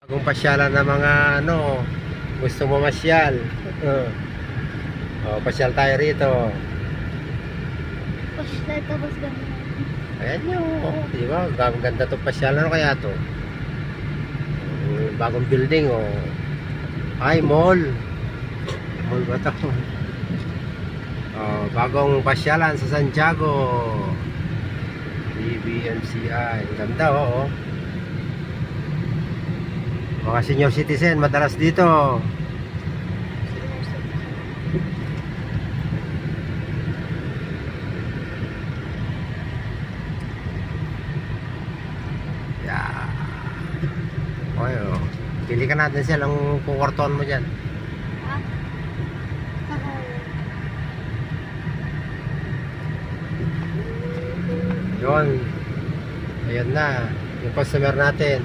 Kung pasyalan ng mga ano, gusto mo masyal. Pasyal tayo rito. Pasyal tapos ganun. Ayan nyo. Di ba? Ganda itong pasyalan. Ano kaya to? Bagong building oh. Ay, mall. Mall ba ito? Bagong pasyalan sa Santiago. BBMCI. Ganda oh. Mga senior citizen madalas dito. Yeah. Oh. Pili ka natin siya lang kukwartuhan mo dyan. Ah? Yun. Ayan na. Yung customer natin.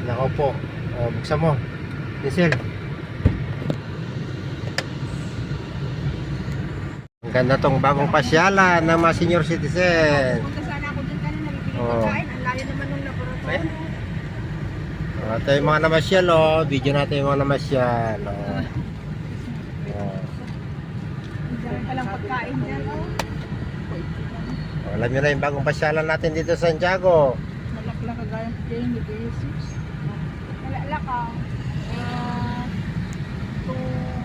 Nakaupo. Buksan mo. Pinsel. Ang ganda tong bagong pasyalan ng mga senior citizen. Punta sana ako dun kanina, nabibili pagkain. Ang layo naman ng laboratory. Ito yung mga namasyal video natin yung mga namasyal Ang dami palang pagkain dyan Alam nyo na yung bagong pasyalan natin dito sa Santiago. Malakla ka gayang pagkain ni Jesus. Malakla ka. 2